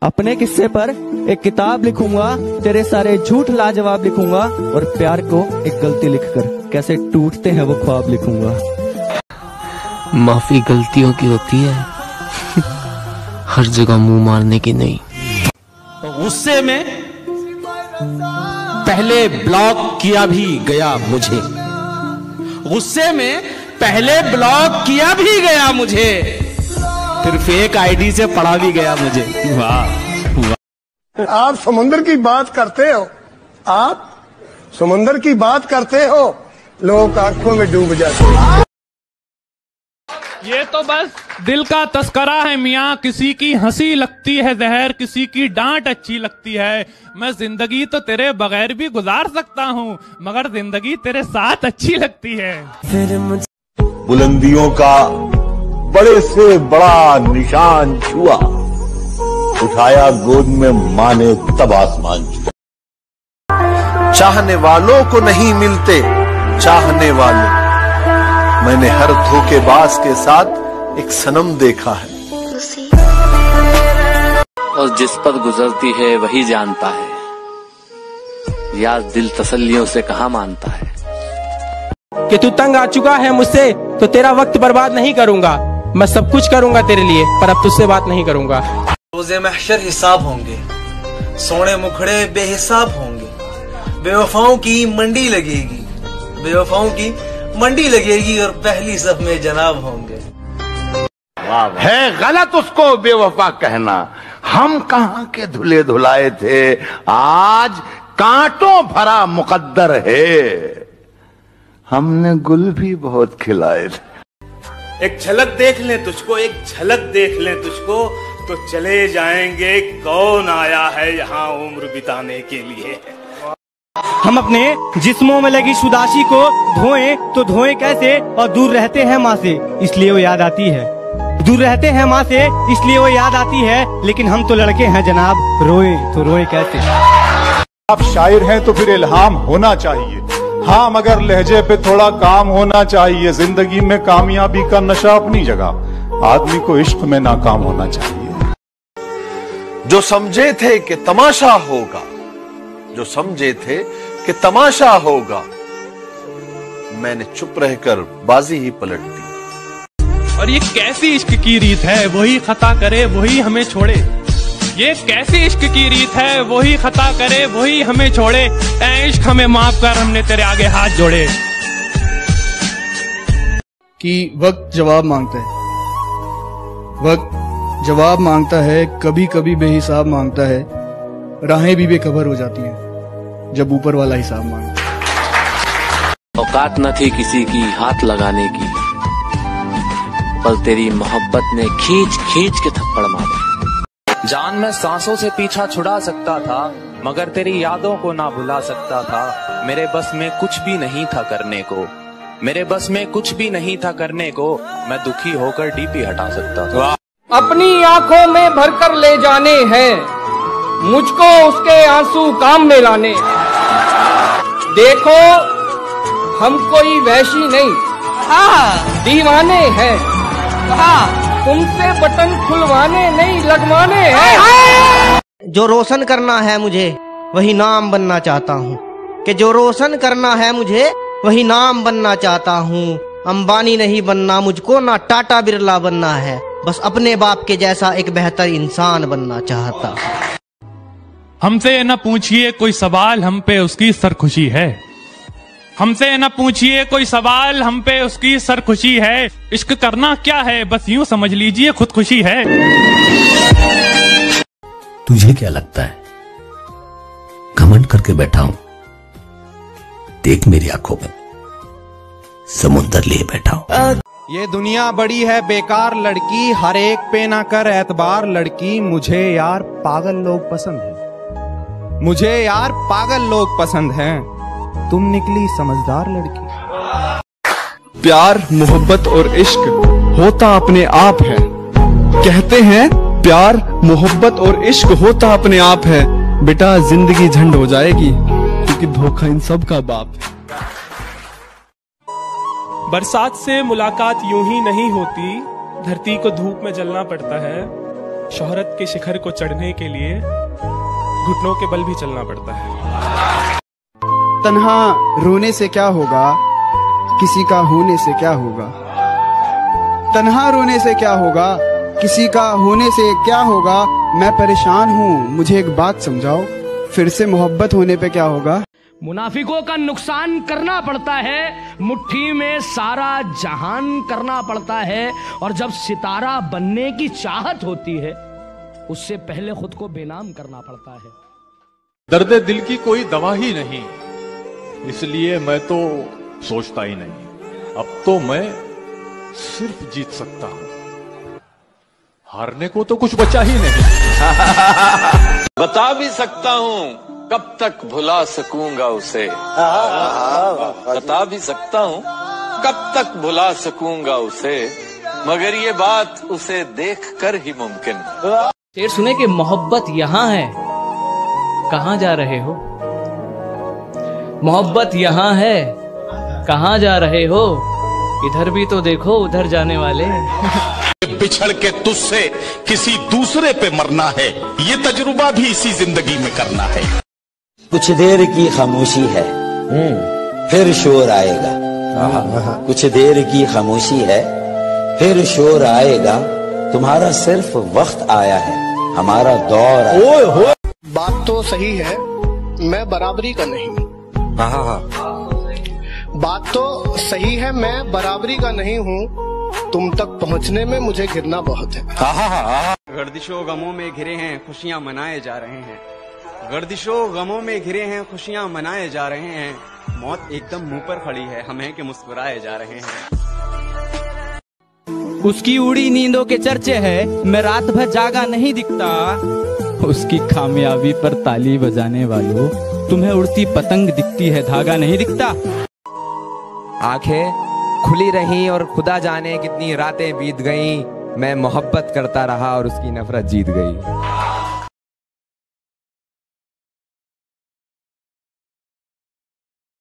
अपने किस्से पर एक किताब लिखूंगा, तेरे सारे झूठ लाजवाब लिखूंगा, और प्यार को एक गलती लिखकर कैसे टूटते हैं वो ख्वाब लिखूंगा। माफी गलतियों की होती है, हर जगह मुंह मारने की नहीं। गुस्से में पहले ब्लॉक किया भी गया मुझे, गुस्से में पहले ब्लॉक किया भी गया मुझे, फिर फेक आईडी से पढ़ा भी गया मुझे। वाह वाह। आप समुद्र की बात करते हो, आप समुद्र की बात करते हो, लोग आंखों में डूब जाते हैं। ये तो बस दिल का तस्करा है मियाँ, किसी की हंसी लगती है जहर, किसी की डांट अच्छी लगती है। मैं जिंदगी तो तेरे बगैर भी गुजार सकता हूँ, मगर जिंदगी तेरे साथ अच्छी लगती है। बुलंदियों का बड़े से बड़ा निशान छुआ, उठाया गोद में माँ ने तब आसमान छुआ। चाहने वालों को नहीं मिलते चाहने वाले, मैंने हर धोखेबाज के साथ एक सनम देखा है। और जिस पर गुजरती है वही जानता है, यार दिल तसल्लियों से कहाँ मानता है। कि तू तंग आ चुका है मुझसे तो तेरा वक्त बर्बाद नहीं करूंगा, मैं सब कुछ करूंगा तेरे लिए, पर अब तुझसे बात नहीं करूंगा। रोज़े महशर हिसाब होंगे, सोने मुखड़े बेहिसाब होंगे, बेवफाओं की मंडी लगेगी, बेवफाओं की मंडी लगेगी, और पहली सफ में जनाब होंगे। है गलत उसको बेवफा कहना, हम कहाँ के धुले धुलाए थे, आज कांटों भरा मुकद्दर है, हमने गुल भी बहुत खिलाए थे। एक झलक देख लें तुझको, एक झलक देख लें तुझको, तो चले जाएंगे कौन आया है यहाँ उम्र बिताने के लिए। हम अपने जिस्मों में लगी शुदाशी को धोएं तो धोएं कैसे, और दूर रहते हैं माँ से इसलिए वो याद आती है, दूर रहते हैं माँ से इसलिए वो याद आती है, लेकिन हम तो लड़के हैं जनाब, रोएं तो रोएं कैसे। आप शायर हैं तो फिर इल्हाम होना चाहिए, हाँ मगर लहजे पे थोड़ा काम होना चाहिए। जिंदगी में कामयाबी का नशा अपनी जगह, आदमी को इश्क में नाकाम होना चाहिए। जो समझे थे कि तमाशा होगा, जो समझे थे कि तमाशा होगा, मैंने चुप रहकर बाजी ही पलट दी। और ये कैसी इश्क की रीत है, वही खता करे वही हमें छोड़े। ये कैसी इश्क की रीत है, वही खता करे वही हमें छोड़े। ऐ इश्क हमें माफ कर, हमने तेरे आगे हाथ जोड़े। कि वक्त जवाब मांगता है, वक्त जवाब मांगता है, कभी कभी बेहिसाब मांगता है, राहें भी बेखबर हो जाती हैं जब ऊपर वाला हिसाब मांगता है। औकात न थी किसी की हाथ लगाने की, पर तेरी मोहब्बत ने खींच खींच के थप्पड़ मारा। जान मैं सांसों से पीछा छुड़ा सकता था, मगर तेरी यादों को ना भुला सकता था। मेरे बस में कुछ भी नहीं था करने को, मेरे बस में कुछ भी नहीं था करने को, मैं दुखी होकर डीपी हटा सकता था। अपनी आंखों में भरकर ले जाने हैं, मुझको उसके आंसू काम में लाने। देखो हम कोई वैशी नहीं, दीवाने हैं, तुमसे बटन खुलवाने नहीं लगवाने हैं। जो रोशन करना है मुझे वही नाम बनना चाहता हूँ, कि जो रोशन करना है मुझे वही नाम बनना चाहता हूँ। अंबानी नहीं बनना मुझको, ना टाटा बिरला बनना है, बस अपने बाप के जैसा एक बेहतर इंसान बनना चाहता हूँ। हमसे न पूछिए कोई सवाल, हम पे उसकी सरखुशी है। हमसे न पूछिए कोई सवाल, हम पे उसकी सरखुशी है। इश्क करना क्या है, बस यूं समझ लीजिए खुदकुशी है। तुझे क्या लगता है घमंड करके बैठा हूं? देख मेरी आंखों में समुंदर लिए बैठा हूं। ये दुनिया बड़ी है बेकार लड़की, हर एक पे ना कर एतबार लड़की। मुझे यार पागल लोग पसंद हैं, मुझे यार पागल लोग पसंद हैं, तुम निकली समझदार लड़की। प्यार मोहब्बत और इश्क होता अपने आप है, कहते हैं प्यार मोहब्बत और इश्क होता अपने आप है। बेटा जिंदगी झंड हो जाएगी क्योंकि धोखा इन सब का बाप है। बरसात से मुलाकात यूं ही नहीं होती, धरती को धूप में जलना पड़ता है। शोहरत के शिखर को चढ़ने के लिए घुटनों के बल भी चलना पड़ता है। तन्हा रोने से क्या होगा, किसी का होने से क्या होगा। तन्हा रोने से क्या होगा, किसी का होने से क्या होगा। मैं परेशान हूँ, मुझे एक बात समझाओ, फिर से मोहब्बत होने पे क्या होगा। मुनाफिकों का नुकसान करना पड़ता है, मुट्ठी में सारा जहान करना पड़ता है, और जब सितारा बनने की चाहत होती है उससे पहले खुद को बेनाम करना पड़ता है। दर्द दिल की कोई दवा ही नहीं, इसलिए मैं तो सोचता ही नहीं। अब तो मैं सिर्फ जीत सकता हूं, हारने को तो कुछ बचा ही नहीं। बता भी सकता हूँ कब तक भुला सकूंगा उसे, बता भी सकता हूँ कब तक भुला सकूंगा उसे, मगर ये बात उसे देखकर ही मुमकिन। शेर सुने कि मोहब्बत यहाँ है, कहाँ जा रहे हो। मोहब्बत यहाँ है, कहाँ जा रहे हो, इधर भी तो देखो उधर जाने वाले। बिछड़ के तुझसे किसी दूसरे पे मरना है, ये तजुर्बा भी इसी जिंदगी में करना है। कुछ देर की खामोशी है, फिर शोर आएगा। कुछ देर की खामोशी है, फिर शोर आएगा। तुम्हारा सिर्फ वक्त आया है, हमारा दौर आया। बात तो सही है, मैं बराबरी का नहीं। बात तो सही है, मैं बराबरी का नहीं हूँ। तुम तक पहुँचने में मुझे गिरना बहुत है। गर्दिशों गमों में घिरे हैं, खुशियाँ मनाए जा रहे हैं। गर्दिशों गमों में घिरे हैं, खुशियाँ मनाए जा रहे हैं। मौत एकदम मुंह पर खड़ी है, हमें के मुस्कुराए जा रहे हैं। उसकी उड़ी नींदों के चर्चे है, मैं रात भर जागा नहीं दिखता। उसकी खामियाबी पर ताली बजाने वालों, तुम्हें उड़ती पतंग दिखती है, धागा नहीं दिखता। आंखें खुली रहीं और खुदा जाने कितनी रातें बीत गईं, मैं मोहब्बत करता रहा और उसकी नफरत जीत गई।